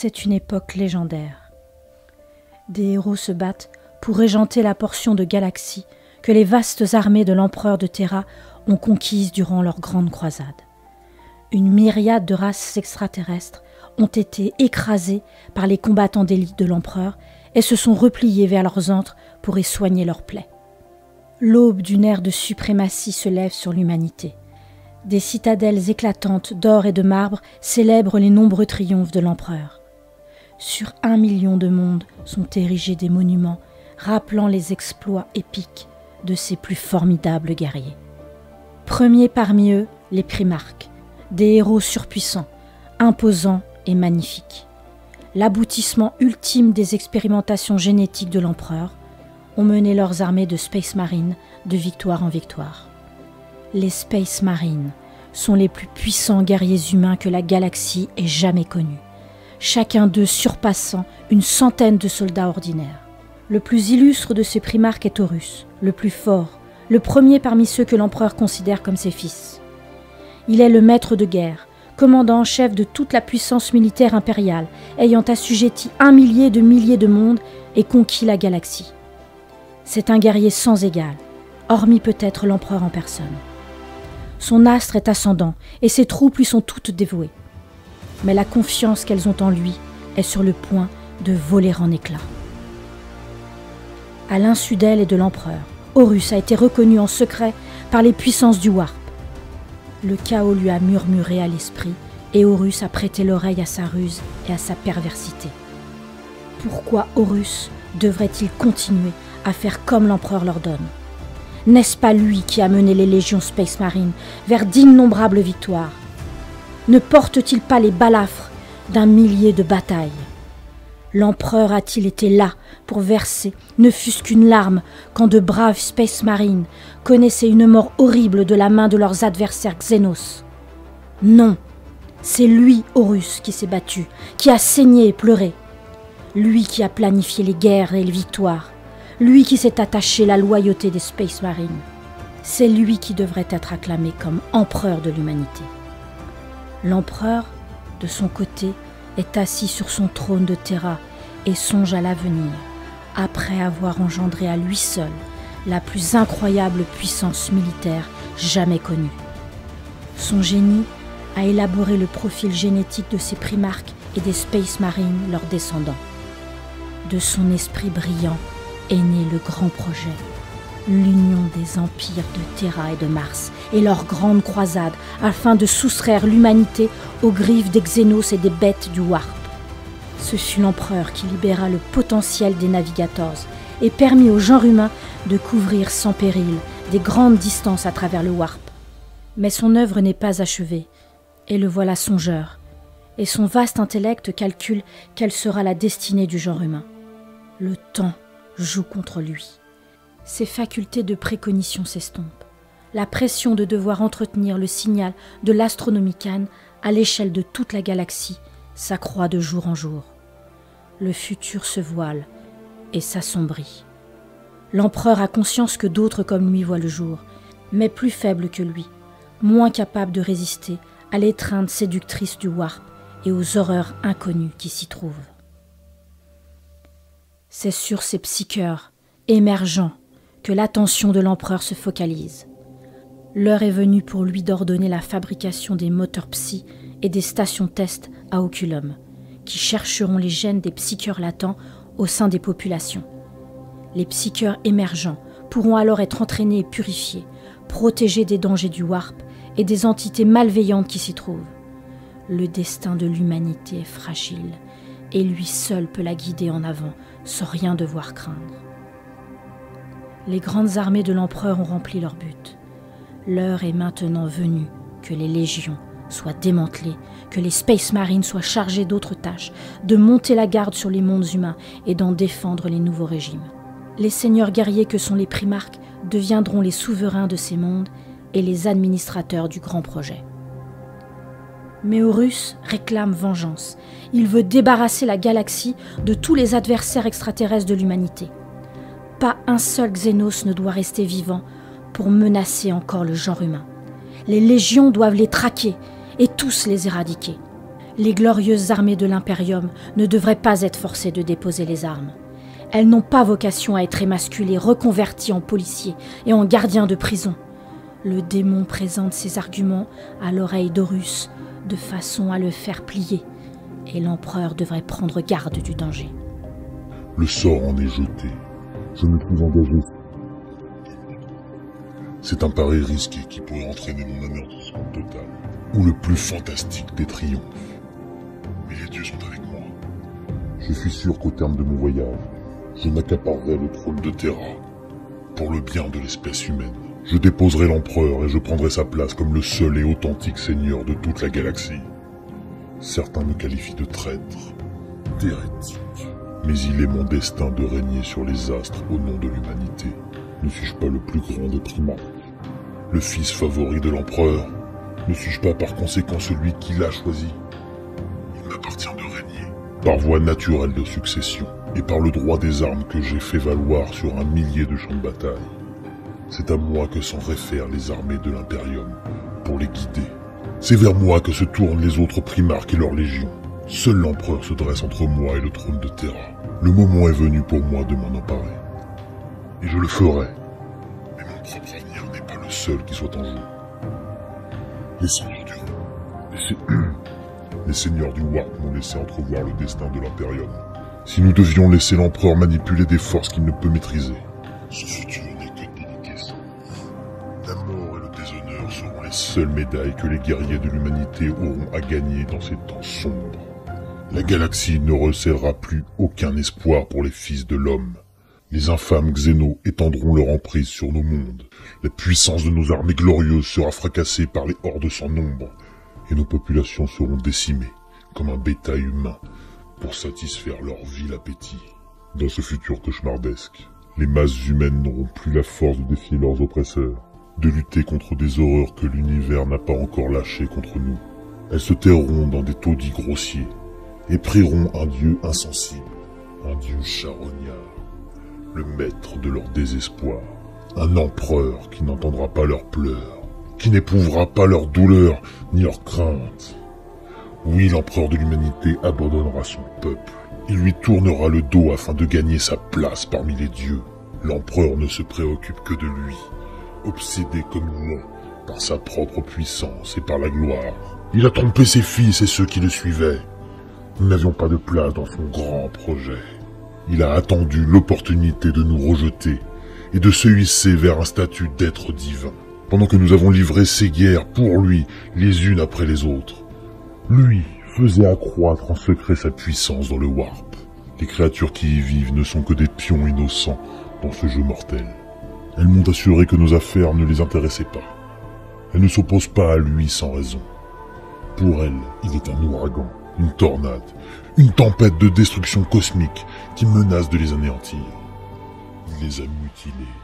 C'est une époque légendaire. Des héros se battent pour régenter la portion de galaxie que les vastes armées de l'empereur de Terra ont conquise durant leur grande croisade. Une myriade de races extraterrestres ont été écrasées par les combattants d'élite de l'empereur et se sont repliés vers leurs antres pour y soigner leurs plaies. L'aube d'une ère de suprématie se lève sur l'humanité. Des citadelles éclatantes d'or et de marbre célèbrent les nombreux triomphes de l'empereur. Sur 1 million de mondes sont érigés des monuments rappelant les exploits épiques de ses plus formidables guerriers. Premiers parmi eux, les primarques, des héros surpuissants, imposants et magnifiques. L'aboutissement ultime des expérimentations génétiques de l'empereur ont mené leurs armées de Space Marines de victoire en victoire. Les Space Marines sont les plus puissants guerriers humains que la galaxie ait jamais connus, chacun d'eux surpassant une centaine de soldats ordinaires. Le plus illustre de ces primarques est Horus, le plus fort, le premier parmi ceux que l'empereur considère comme ses fils. Il est le maître de guerre, commandant en chef de toute la puissance militaire impériale, ayant assujetti 1 millier de mondes et conquis la galaxie. C'est un guerrier sans égal, hormis peut-être l'empereur en personne. Son astre est ascendant et ses troupes lui sont toutes dévouées. Mais la confiance qu'elles ont en lui est sur le point de voler en éclats. À l'insu d'elle et de l'empereur, Horus a été reconnu en secret par les puissances du Warp. Le chaos lui a murmuré à l'esprit et Horus a prêté l'oreille à sa ruse et à sa perversité. Pourquoi Horus devrait-il continuer à faire comme l'empereur l'ordonne? N'est-ce pas lui qui a mené les légions Space Marines vers d'innombrables victoires? Ne porte-t-il pas les balafres d'1 millier de batailles? L'empereur a-t-il été là pour verser ne fût-ce qu'une larme quand de braves Space Marines connaissaient une mort horrible de la main de leurs adversaires Xénos? Non, c'est lui, Horus, qui s'est battu, qui a saigné et pleuré. Lui qui a planifié les guerres et les victoires. Lui qui s'est attaché la loyauté des Space Marines. C'est lui qui devrait être acclamé comme empereur de l'humanité. L'empereur, de son côté, est assis sur son trône de Terra et songe à l'avenir, après avoir engendré à lui seul la plus incroyable puissance militaire jamais connue. Son génie a élaboré le profil génétique de ses primarques et des Space Marines, leurs descendants. De son esprit brillant est né le grand projet, l'union des empires de Terra et de Mars et leur grande croisade afin de soustraire l'humanité aux griffes des Xénos et des bêtes du Warp. Ce fut l'empereur qui libéra le potentiel des Navigators et permit au genre humain de couvrir sans péril des grandes distances à travers le Warp. Mais son œuvre n'est pas achevée, et le voilà songeur, et son vaste intellect calcule quelle sera la destinée du genre humain. Le temps joue contre lui. Ses facultés de précognition s'estompent. La pression de devoir entretenir le signal de l'Astronomicon à l'échelle de toute la galaxie s'accroît de jour en jour. Le futur se voile et s'assombrit. L'empereur a conscience que d'autres comme lui voient le jour, mais plus faibles que lui, moins capables de résister à l'étreinte séductrice du Warp et aux horreurs inconnues qui s'y trouvent. C'est sur ces psycheurs émergents que l'attention de l'empereur se focalise. L'heure est venue pour lui d'ordonner la fabrication des moteurs psy et des stations test à Oculum, qui chercheront les gènes des psycheurs latents au sein des populations. Les psycheurs émergents pourront alors être entraînés et purifiés, protégés des dangers du Warp et des entités malveillantes qui s'y trouvent. Le destin de l'humanité est fragile, et lui seul peut la guider en avant, sans rien devoir craindre. Les grandes armées de l'empereur ont rempli leur but. L'heure est maintenant venue que les légions soient démantelées, que les Space Marines soient chargés d'autres tâches, de monter la garde sur les mondes humains et d'en défendre les nouveaux régimes. Les seigneurs guerriers que sont les primarques deviendront les souverains de ces mondes et les administrateurs du grand projet. Mais Horus réclame vengeance. Il veut débarrasser la galaxie de tous les adversaires extraterrestres de l'humanité. Pas un seul Xénos ne doit rester vivant pour menacer encore le genre humain. Les légions doivent les traquer et tous les éradiquer. Les glorieuses armées de l'Imperium ne devraient pas être forcées de déposer les armes. Elles n'ont pas vocation à être émasculées, reconverties en policiers et en gardiens de prison. Le démon présente ses arguments à l'oreille d'Horus de façon à le faire plier, et l'empereur devrait prendre garde du danger. Le sort en est jeté. Je ne peux engager. C'est un pari risqué qui pourrait entraîner mon anéantissement total, ou le plus fantastique des triomphes. Mais les dieux sont avec moi. Je suis sûr qu'au terme de mon voyage, je m'accaparerai le trône de Terra, pour le bien de l'espèce humaine. Je déposerai l'empereur et je prendrai sa place comme le seul et authentique seigneur de toute la galaxie. Certains me qualifient de traître, d'hérétique, mais il est mon destin de régner sur les astres au nom de l'humanité. Ne suis-je pas le plus grand des primarques, le fils favori de l'empereur? Ne suis-je pas par conséquent celui qui l'a choisi? Il m'appartient de régner, par voie naturelle de succession, et par le droit des armes que j'ai fait valoir sur un millier de champs de bataille. C'est à moi que s'en réfèrent les armées de l'Imperium, pour les guider. C'est vers moi que se tournent les autres primarques et leurs légions. Seul l'empereur se dresse entre moi et le trône de Terra. Le moment est venu pour moi de m'en emparer. Et je le ferai. Mais mon propre avenir n'est pas le seul qui soit en jeu. Les seigneurs du Warp m'ont laissé entrevoir le destin de l'Imperium. Si nous devions laisser l'empereur manipuler des forces qu'il ne peut maîtriser, ce futur n'est que déliquescence. La mort et le déshonneur seront les seules médailles que les guerriers de l'humanité auront à gagner dans ces temps sombres. La galaxie ne recèlera plus aucun espoir pour les fils de l'homme. Les infâmes Xénos étendront leur emprise sur nos mondes. La puissance de nos armées glorieuses sera fracassée par les hordes sans nombre, et nos populations seront décimées, comme un bétail humain, pour satisfaire leur vil appétit. Dans ce futur cauchemardesque, les masses humaines n'auront plus la force de défier leurs oppresseurs, de lutter contre des horreurs que l'univers n'a pas encore lâchées contre nous. Elles se tairont dans des taudis grossiers, et prieront un dieu insensible, un dieu charognard, le maître de leur désespoir, un empereur qui n'entendra pas leurs pleurs, qui n'éprouvera pas leur douleur ni leur crainte. Oui, l'empereur de l'humanité abandonnera son peuple. Il lui tournera le dos afin de gagner sa place parmi les dieux. L'empereur ne se préoccupe que de lui, obsédé comme nous par sa propre puissance et par la gloire. Il a trompé ses fils et ceux qui le suivaient. Nous n'avions pas de place dans son grand projet. Il a attendu l'opportunité de nous rejeter et de se hisser vers un statut d'être divin, pendant que nous avons livré ces guerres pour lui, les unes après les autres. Lui faisait accroître en secret sa puissance dans le Warp. Les créatures qui y vivent ne sont que des pions innocents dans ce jeu mortel. Elles m'ont assuré que nos affaires ne les intéressaient pas. Elles ne s'opposent pas à lui sans raison. Pour elles, il est un ouragan, une tornade, une tempête de destruction cosmique qui menace de les anéantir. Il les a mutilées.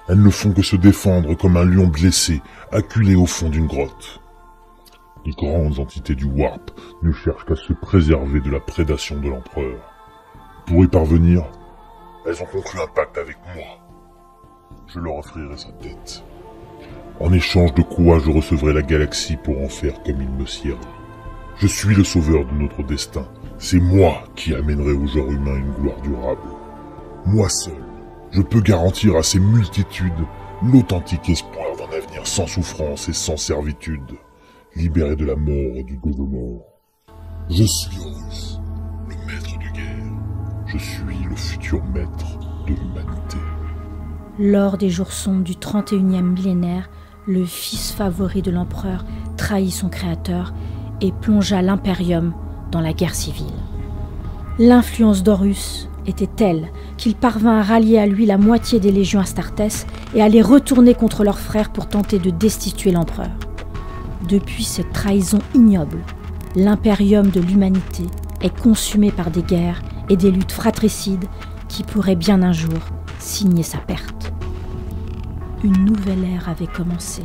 Elles ne font que se défendre comme un lion blessé, acculé au fond d'une grotte. Les grandes entités du Warp ne cherchent qu'à se préserver de la prédation de l'empereur. Pour y parvenir, elles ont conclu un pacte avec moi. Je leur offrirai sa tête. En échange de quoi je recevrai la galaxie pour en faire comme il me siera. Je suis le sauveur de notre destin. C'est moi qui amènerai au genre humain une gloire durable. Moi seul, je peux garantir à ces multitudes l'authentique espoir d'un avenir sans souffrance et sans servitude, libéré de la mort et du déshonneur. Je suis Horus, le maître de guerre. Je suis le futur maître de l'humanité. Lors des jours sombres du 31e millénaire, le fils favori de l'empereur trahit son créateur et plongea l'Imperium dans la guerre civile. L'influence d'Horus était telle qu'il parvint à rallier à lui la moitié des légions Astartes et à les retourner contre leurs frères pour tenter de destituer l'empereur. Depuis cette trahison ignoble, l'Imperium de l'humanité est consumé par des guerres et des luttes fratricides qui pourraient bien un jour signer sa perte. Une nouvelle ère avait commencé,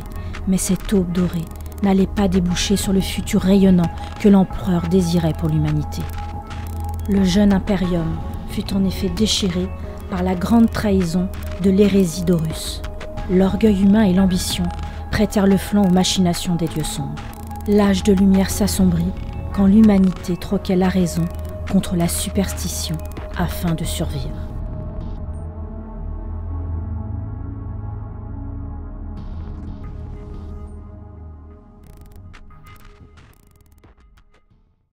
mais cette aube dorée n'allait pas déboucher sur le futur rayonnant que l'empereur désirait pour l'humanité. Le jeune Imperium fut en effet déchiré par la grande trahison de l'hérésie d'Horus. L'orgueil humain et l'ambition prêtèrent le flanc aux machinations des dieux sombres. L'âge de lumière s'assombrit, quand l'humanité troquait la raison contre la superstition afin de survivre.